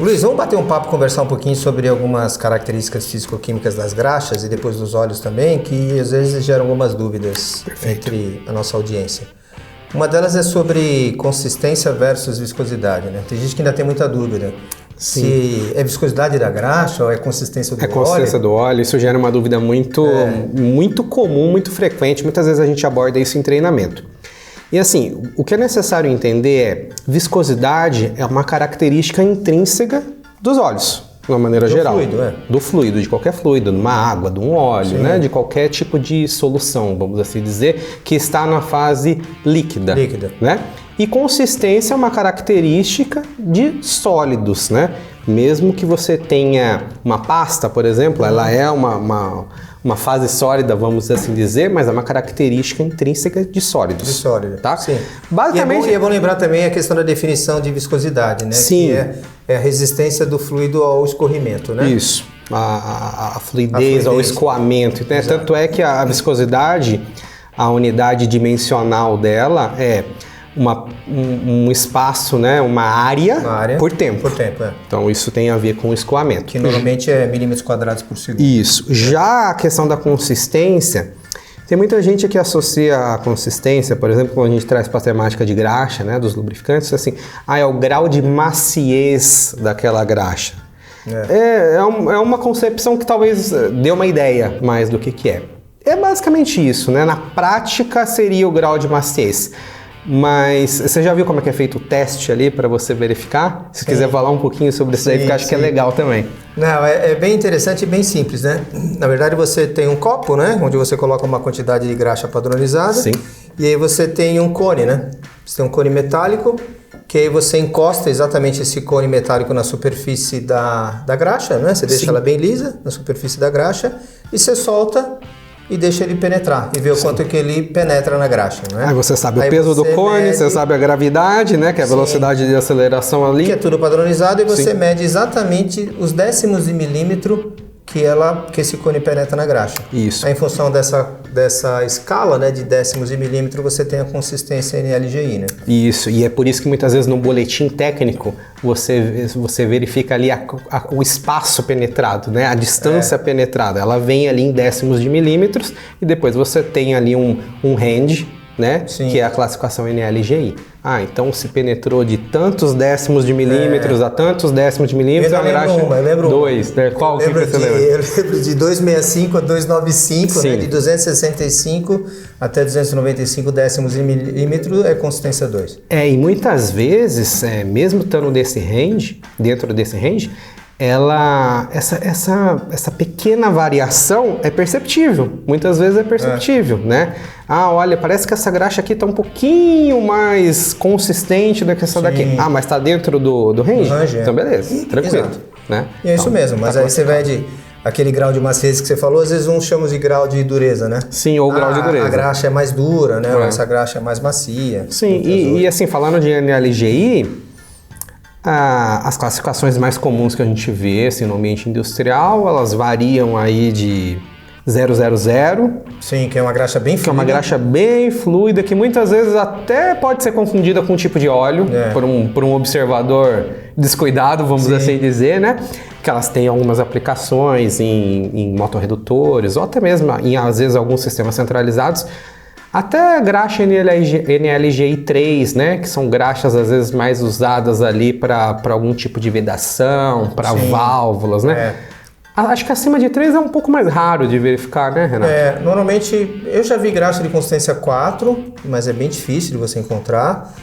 Luiz, vamos bater um papo, conversar um pouquinho sobre algumas características físico-químicas das graxas e depois dos óleos também, que às vezes geram algumas dúvidas entre a nossa audiência. Uma delas é sobre consistência versus viscosidade, né? Tem gente que ainda tem muita dúvida. Sim. Se é viscosidade da graxa ou é consistência do óleo. É consistência do óleo, isso gera uma dúvida muito comum, muito frequente, muitas vezes a gente aborda isso em treinamento. E assim, o que é necessário entender é, viscosidade é uma característica intrínseca dos óleos, de uma maneira geral. Do fluido, de qualquer fluido, de uma água, de um óleo, né? De qualquer tipo de solução, vamos assim dizer, que está na fase líquida. Né? E consistência é uma característica de sólidos, né? Mesmo que você tenha uma pasta, por exemplo, ela é uma fase sólida, vamos assim dizer, mas é uma característica intrínseca de sólidos. De sólido, tá? Sim. Basicamente, e é bom lembrar também a questão da definição de viscosidade, né? Sim. Que é a resistência do fluido ao escorrimento, né? Isso. A fluidez, ao escoamento. Né? Tanto é que a viscosidade, a unidade dimensional dela é um espaço, né? Uma área por tempo. Então isso tem a ver com o escoamento. Que normalmente é milímetros quadrados por segundo. Isso. Já a questão da consistência, tem muita gente que associa a consistência, por exemplo, quando a gente traz para a temática de graxa, né? Dos lubrificantes, assim, é o grau de maciez daquela graxa. É uma concepção que talvez dê uma ideia mais do que é. É basicamente isso, né? Na prática seria o grau de maciez. Mas você já viu como é que é feito o teste ali para você verificar? Se quiser falar um pouquinho sobre isso aí, porque eu acho que é legal também. Não, é bem interessante e bem simples, né? Na verdade você tem um copo, né? Onde você coloca uma quantidade de graxa padronizada. Sim. E aí você tem um cone, né? Você tem um cone metálico, que aí você encosta exatamente esse cone metálico na superfície da graxa, né? Você deixa ela bem lisa na superfície da graxa e você solta e deixa ele penetrar e ver o quanto que ele penetra na graxa, né? Aí você sabe o peso do cone, você sabe a gravidade, né? Que é a velocidade de aceleração ali. Que é tudo padronizado e você mede exatamente os décimos de milímetro que esse cone penetra na graxa. Isso. Aí, em função dessa escala, né, de décimos de milímetro, você tem a consistência NLGI, né? Isso, e é por isso que muitas vezes no boletim técnico você verifica ali o espaço penetrado, né? A distância penetrada, ela vem ali em décimos de milímetros e depois você tem ali um range, né? Que é a classificação NLGI. Então se penetrou de tantos décimos de milímetros a tantos décimos de milímetros, eu lembro dois, né? Qual que você lembra? Eu lembro de 265 a 295, né? De 265 até 295 décimos de milímetro é consistência 2. E muitas vezes, mesmo estando dentro desse range, essa pequena variação é perceptível, muitas vezes é perceptível, né? Olha, parece que essa graxa aqui está um pouquinho mais consistente do que essa daqui. Mas está dentro do range? Então beleza, tranquilo. Né? E é isso mesmo, mas aí você mede aquele grau de maciez que você falou, às vezes uns chamam de grau de dureza, né? Sim, ou grau de dureza. A graxa é mais dura, né? Essa graxa é mais macia. Sim, e assim, falando de NLGI, as classificações mais comuns que a gente vê assim, no ambiente industrial, elas variam aí de 000. Sim, que é uma graxa bem fluida. Que é uma graxa bem fluida, que muitas vezes até pode ser confundida com um tipo de óleo, por um observador descuidado, vamos assim dizer, né? Que elas têm algumas aplicações em motorredutores, ou até mesmo às vezes alguns sistemas centralizados. Até graxa NLGI 3, né? Que são graxas às vezes mais usadas ali para algum tipo de vedação, para válvulas, né? Acho que acima de 3 é um pouco mais raro de verificar, né, Renato? Normalmente eu já vi graxa de consistência 4, mas é bem difícil de você encontrar.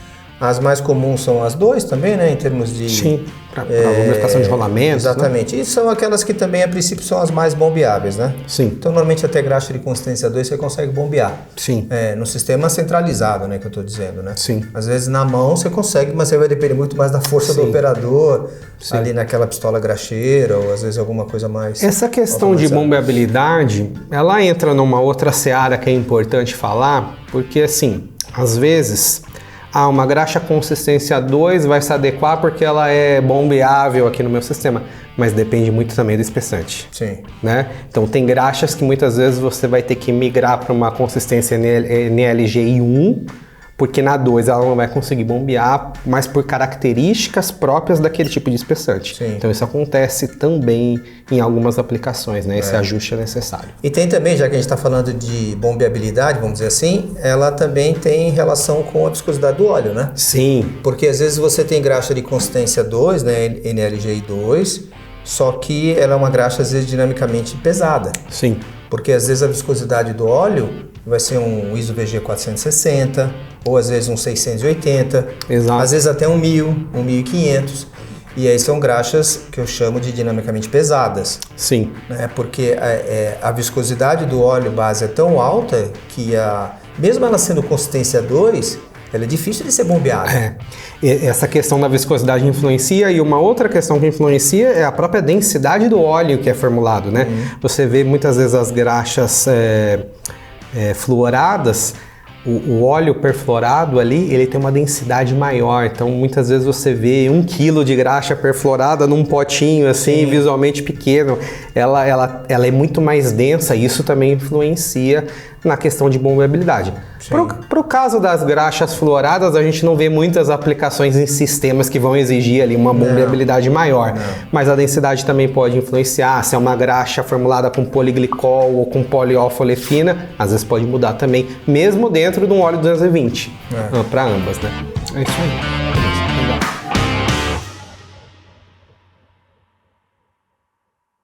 As mais comuns são as 2 também, né? Em termos de... Sim, para lubrificação de rolamentos. Exatamente. Né? E são aquelas que também, a princípio, são as mais bombeáveis, né? Sim. Então, normalmente, até graxa de consistência 2 você consegue bombear. Sim. No sistema centralizado, né? Que eu estou dizendo, né? Sim. Às vezes, na mão, você consegue, mas você vai depender muito mais da força do operador, ali naquela pistola graxeira, ou às vezes alguma coisa mais... Essa questão de bombeabilidade, ela entra numa outra seara que é importante falar, porque, assim, às vezes... uma graxa consistência 2 vai se adequar porque ela é bombeável aqui no meu sistema, mas depende muito também do espessante. Sim. Né? Então tem graxas que muitas vezes você vai ter que migrar para uma consistência NLGI 1 porque na 2 ela não vai conseguir bombear, mas por características próprias daquele tipo de espessante. Sim. Então isso acontece também em algumas aplicações, né? Esse ajuste é necessário. E tem também, já que a gente está falando de bombeabilidade, vamos dizer assim, ela também tem relação com a viscosidade do óleo, né? Sim. Porque às vezes você tem graxa de consistência 2, né, NLGI2, só que ela é uma graxa às vezes dinamicamente pesada. Sim. Porque às vezes a viscosidade do óleo vai ser um ISO VG 460, ou às vezes um 680, Exato. às vezes até um 1000, um 1500. E aí são graxas que eu chamo de dinamicamente pesadas. Sim. Né? Porque a viscosidade do óleo base é tão alta que mesmo ela sendo consistência 2, ela é difícil de ser bombeada. Essa questão da viscosidade influencia, e uma outra questão que influencia é a própria densidade do óleo que é formulado, né? Você vê muitas vezes as graxas fluoradas, o óleo perfluorado ali, ele tem uma densidade maior, então muitas vezes você vê 1 kg de graxa perfluorada num potinho assim, visualmente pequeno, ela é muito mais densa, e isso também influencia na questão de bombeabilidade. Pro caso das graxas fluoradas, a gente não vê muitas aplicações em sistemas que vão exigir ali uma bombeabilidade maior, mas a densidade também pode influenciar. Se é uma graxa formulada com poliglicol ou com poliolefina, às vezes pode mudar também, mesmo dentro de um óleo 220, para ambas, né? É isso aí.